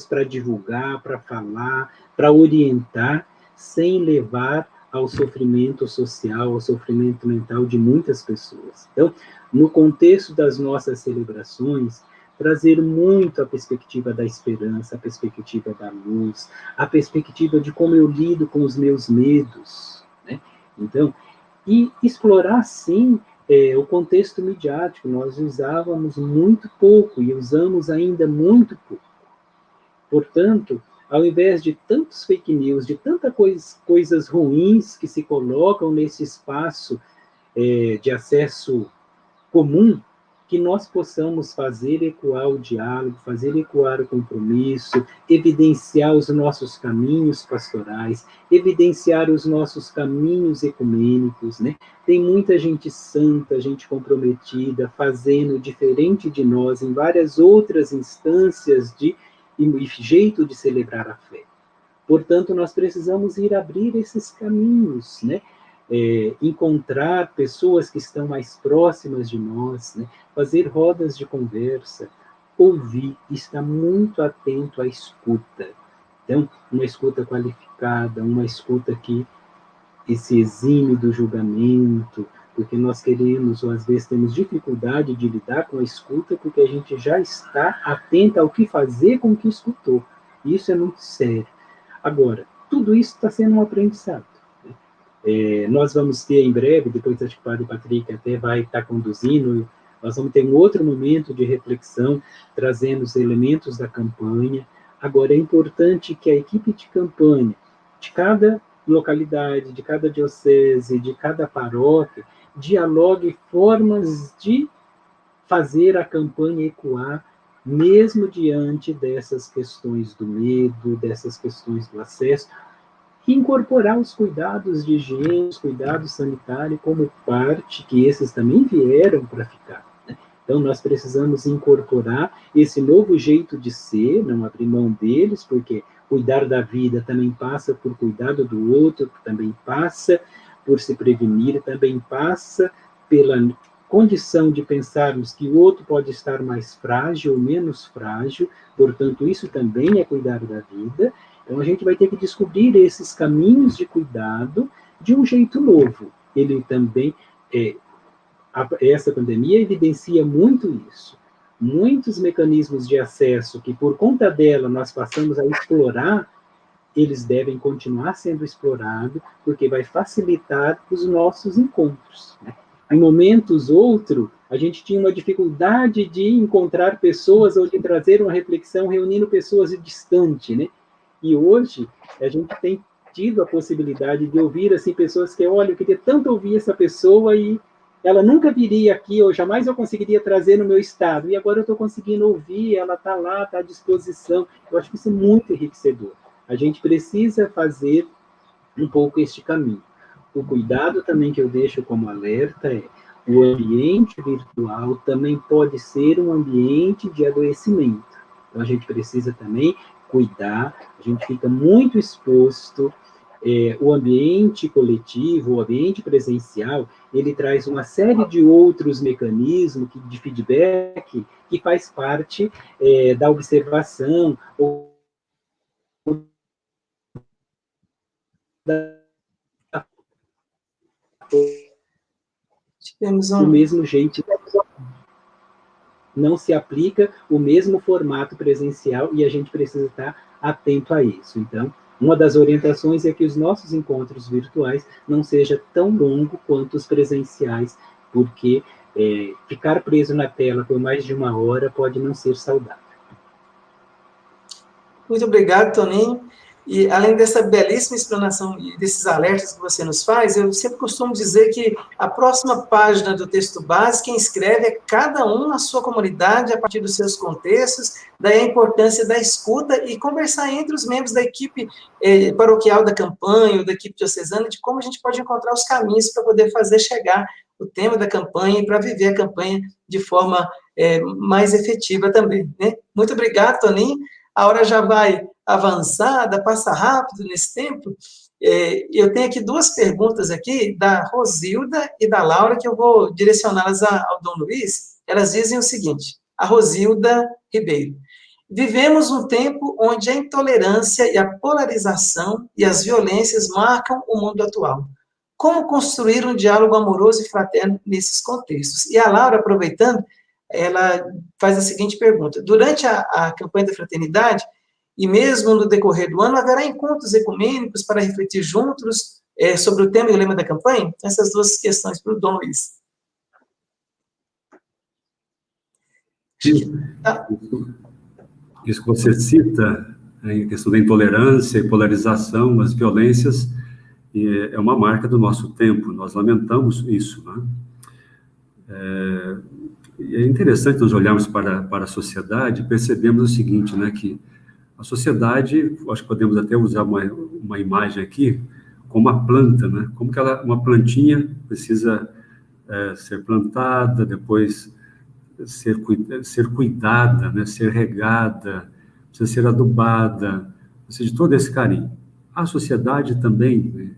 S3: para divulgar, para falar, para orientar, sem levar ao sofrimento social, ao sofrimento mental de muitas pessoas. Então, no contexto das nossas celebrações, trazer muito a perspectiva da esperança, a perspectiva da luz, a perspectiva de como eu lido com os meus medos, né? Então, e explorar, sim, o contexto midiático. Nós usávamos muito pouco e usamos ainda muito pouco. Portanto, ao invés de tantos fake news, de tantas coisas ruins que se colocam nesse espaço de acesso comum, que nós possamos fazer ecoar o diálogo, fazer ecoar o compromisso, evidenciar os nossos caminhos pastorais, evidenciar os nossos caminhos ecumênicos, né? Tem muita gente santa, gente comprometida, fazendo diferente de nós em várias outras instâncias e jeito de celebrar a fé. Portanto, nós precisamos ir abrir esses caminhos, né? Encontrar pessoas que estão mais próximas de nós, né? Fazer rodas de conversa, ouvir, estar muito atento à escuta. Então, uma escuta qualificada, uma escuta que se exime do julgamento, porque nós queremos, ou às vezes temos dificuldade de lidar com a escuta, porque a gente já está atento ao que fazer com o que escutou. E isso é muito sério. Agora, tudo isso está sendo um aprendizado. Nós vamos ter em breve, depois acho que o Padre Patrick até vai estar conduzindo, nós vamos ter um outro momento de reflexão, trazendo os elementos da campanha. Agora, é importante que a equipe de campanha, de cada localidade, de cada diocese, de cada paróquia, dialogue formas de fazer a campanha ecoar, mesmo diante dessas questões do medo, dessas questões do acesso, e incorporar os cuidados de higiene, os cuidados sanitários como parte, que esses também vieram para ficar. Né? Então, nós precisamos incorporar esse novo jeito de ser, não abrir mão deles, porque cuidar da vida também passa por cuidado do outro, também passa por se prevenir, também passa pela condição de pensarmos que o outro pode estar mais frágil ou menos frágil, portanto, isso também é cuidar da vida. Então, a gente vai ter que descobrir esses caminhos de cuidado de um jeito novo. Ele também, essa pandemia evidencia muito isso. Muitos mecanismos de acesso que, por conta dela, nós passamos a explorar, eles devem continuar sendo explorados, porque vai facilitar os nossos encontros, né? Em momentos outros, a gente tinha uma dificuldade de encontrar pessoas ou de trazer uma reflexão reunindo pessoas distantes, né? E hoje, a gente tem tido a possibilidade de ouvir assim, pessoas que, olha, eu queria tanto ouvir essa pessoa e ela nunca viria aqui, ou jamais eu conseguiria trazer no meu estado, e agora eu estou conseguindo ouvir, ela está lá, está à disposição. Eu acho que isso é muito enriquecedor. A gente precisa fazer um pouco este caminho. O cuidado também que eu deixo como alerta é o ambiente virtual também pode ser um ambiente de adoecimento. Então, a gente precisa também cuidar, a gente fica muito exposto o ambiente coletivo, o ambiente presencial, ele traz uma série de outros mecanismos de feedback que faz parte da observação ou
S1: Tivemos
S3: do mesmo jeito. Não se aplica o mesmo formato presencial e a gente precisa estar atento a isso. Então, uma das orientações é que os nossos encontros virtuais não sejam tão longos quanto os presenciais, porque ficar preso na tela por mais de 1 hora pode não ser saudável.
S1: Muito obrigado, Toninho. E, além dessa belíssima explanação e desses alertas que você nos faz, eu sempre costumo dizer que a próxima página do texto base, quem escreve é cada um na sua comunidade, a partir dos seus contextos, daí a importância da escuta e conversar entre os membros da equipe paroquial da campanha, ou da equipe diocesana, de como a gente pode encontrar os caminhos para poder fazer chegar o tema da campanha e para viver a campanha de forma mais efetiva também, né? Muito obrigado, Toninho. A hora já vai avançada, passa rápido nesse tempo. Eu tenho aqui 2 perguntas aqui, da Rosilda e da Laura, que eu vou direcioná-las ao Dom Luiz. Elas dizem o seguinte, a Rosilda Ribeiro: vivemos um tempo onde a intolerância e a polarização e as violências marcam o mundo atual. Como construir um diálogo amoroso e fraterno nesses contextos? E a Laura, aproveitando, ela faz a seguinte pergunta: durante a campanha da fraternidade, e mesmo no decorrer do ano, haverá encontros ecumênicos para refletir juntos sobre o tema e o lema da campanha? Essas 2 questões para o Dom Luiz.
S2: Isso que você cita, a questão da intolerância e polarização, as violências, é uma marca do nosso tempo, nós lamentamos isso, né? É interessante nós olharmos para a sociedade e percebemos o seguinte, né, que a sociedade, acho que podemos até usar uma imagem aqui, como uma planta, né? Como que uma plantinha precisa ser plantada, depois ser cuidada, né? Ser regada, precisa ser adubada, precisa de todo esse carinho. A sociedade também,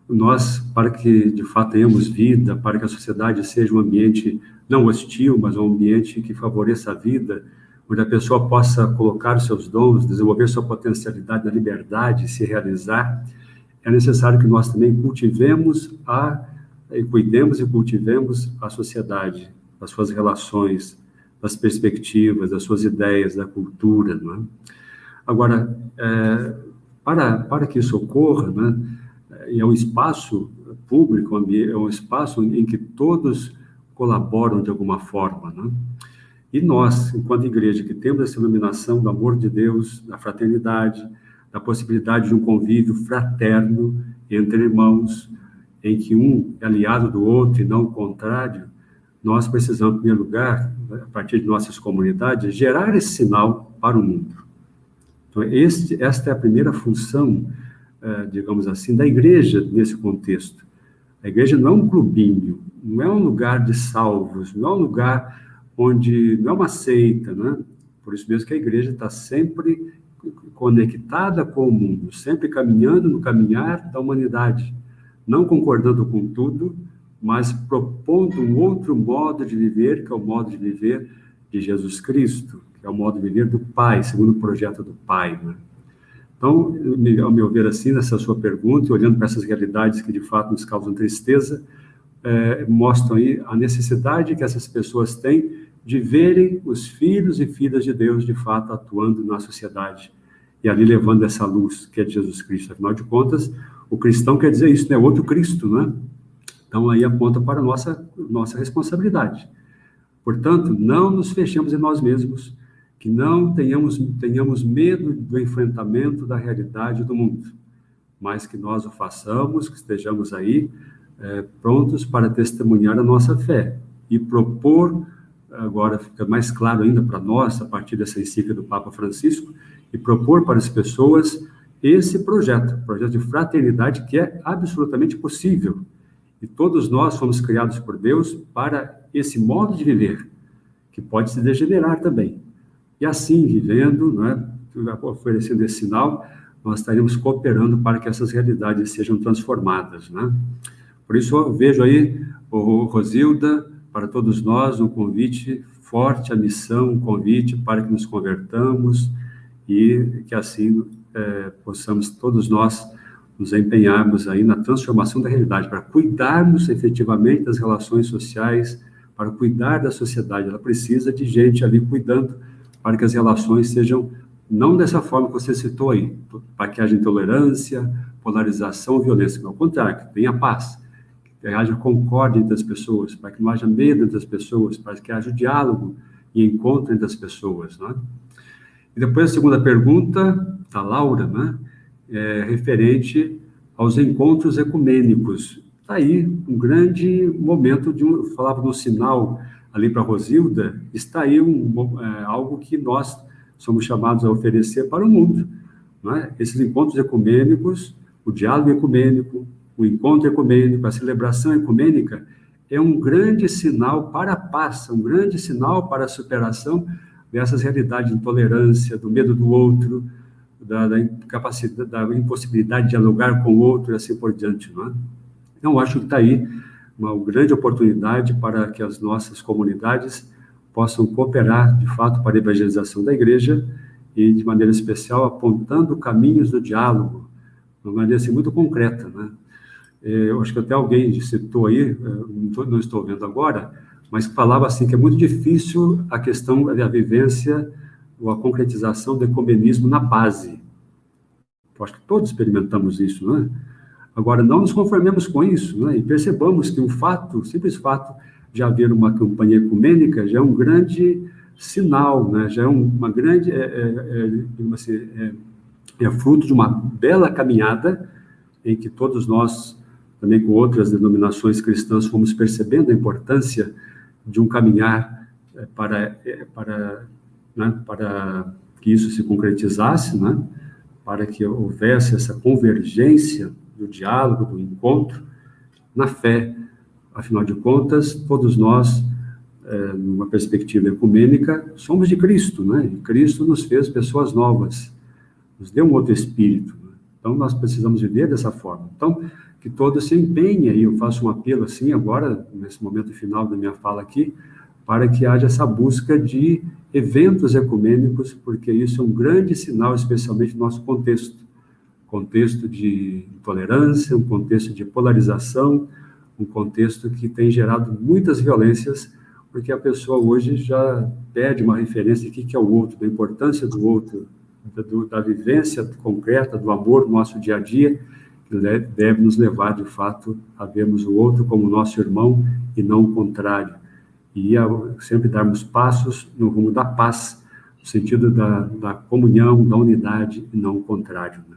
S2: nós, para que de fato tenhamos vida, para que a sociedade seja um ambiente não hostil, mas um ambiente que favoreça a vida, onde a pessoa possa colocar os seus dons, desenvolver sua potencialidade na liberdade, se realizar, é necessário que nós também cuidemos e cultivemos a sociedade, as suas relações, as perspectivas, as suas ideias, da cultura, não é? Agora, para que isso ocorra, né, é um espaço público, é um espaço em que todos colaboram de alguma forma, né? E nós, enquanto igreja, que temos essa iluminação do amor de Deus, da fraternidade, da possibilidade de um convívio fraterno entre irmãos, em que um é aliado do outro e não o contrário, nós precisamos, em primeiro lugar, a partir de nossas comunidades, gerar esse sinal para o mundo. Então, esta é a primeira função, digamos assim, da igreja nesse contexto. A igreja não é um clubinho, não é um lugar de salvos, não é um lugar onde não é uma seita, né? Por isso mesmo que a igreja está sempre conectada com o mundo, sempre caminhando no caminhar da humanidade, não concordando com tudo, mas propondo um outro modo de viver, que é o modo de viver de Jesus Cristo, que é o modo de viver do Pai, segundo o projeto do Pai, né? Então, ao meu ver assim, nessa sua pergunta, olhando para essas realidades que de fato nos causam tristeza, mostram aí a necessidade que essas pessoas têm de verem os filhos e filhas de Deus, de fato, atuando na sociedade, e ali levando essa luz, que é de Jesus Cristo. Afinal de contas, o cristão quer dizer isso, né? Outro Cristo, né? Então, aí aponta para a nossa responsabilidade. Portanto, não nos fechemos em nós mesmos, que não tenhamos medo do enfrentamento da realidade do mundo, mas que nós o façamos, que estejamos aí prontos para testemunhar a nossa fé e propor, agora fica mais claro ainda para nós, a partir dessa encíclica do Papa Francisco, e propor para as pessoas esse projeto de fraternidade que é absolutamente possível. E todos nós fomos criados por Deus para esse modo de viver, que pode se degenerar também. E assim, vivendo, né, oferecendo esse sinal, nós estaremos cooperando para que essas realidades sejam transformadas, né? Por isso, eu vejo aí, Rosilda, para todos nós, um convite forte à missão, um convite para que nos convertamos e que assim possamos todos nós nos empenharmos aí na transformação da realidade, para cuidarmos efetivamente das relações sociais, para cuidar da sociedade. Ela precisa de gente ali cuidando para que as relações sejam, não dessa forma que você citou aí, para que haja intolerância, polarização, violência, mas ao contrário, que tenha paz, que haja concórdia entre as pessoas, para que não haja medo entre as pessoas, para que haja diálogo e encontro entre as pessoas, né? E depois a segunda pergunta, da Laura, né, referente aos encontros ecumênicos. Está aí um grande momento eu falava no sinal ali para a Rosilda, está aí algo que nós somos chamados a oferecer para o mundo, né? Esses encontros ecumênicos, o diálogo ecumênico, o encontro ecumênico, a celebração ecumênica, é um grande sinal para a paz, um grande sinal para a superação dessas realidades de intolerância, do medo do outro, da incapacidade, da impossibilidade de dialogar com o outro e assim por diante, não é? Então, acho que está aí uma grande oportunidade para que as nossas comunidades possam cooperar, de fato, para a evangelização da igreja e, de maneira especial, apontando caminhos do diálogo, de uma maneira assim, muito concreta, né? Eu acho que até alguém citou aí, não estou vendo agora, mas falava assim que é muito difícil a questão da vivência ou a concretização do ecumenismo na base. Eu acho que todos experimentamos isso, né? Agora, não nos conformemos com isso, né? E percebamos que o simples fato de haver uma campanha ecumênica já é um grande sinal, né? Já é uma grande, é fruto de uma bela caminhada em que todos nós, também com outras denominações cristãs, fomos percebendo a importância de um caminhar para que isso se concretizasse, né? Para que houvesse essa convergência do diálogo, do encontro, na fé. Afinal de contas, todos nós, numa perspectiva ecumênica, somos de Cristo, né? E Cristo nos fez pessoas novas, nos deu um outro espírito, né? Então, nós precisamos viver dessa forma. Então, que todos se empenhem, e eu faço um apelo assim agora, nesse momento final da minha fala aqui, para que haja essa busca de eventos ecumênicos, porque isso é um grande sinal, especialmente no nosso contexto de intolerância, um contexto de polarização, um contexto que tem gerado muitas violências, porque a pessoa hoje já perde uma referência do que é o outro, da importância do outro, da vivência concreta, do amor no nosso dia a dia, que deve nos levar, de fato, a vermos o outro como nosso irmão e não o contrário. E sempre darmos passos no rumo da paz, no sentido da comunhão, da unidade e não o contrário, né?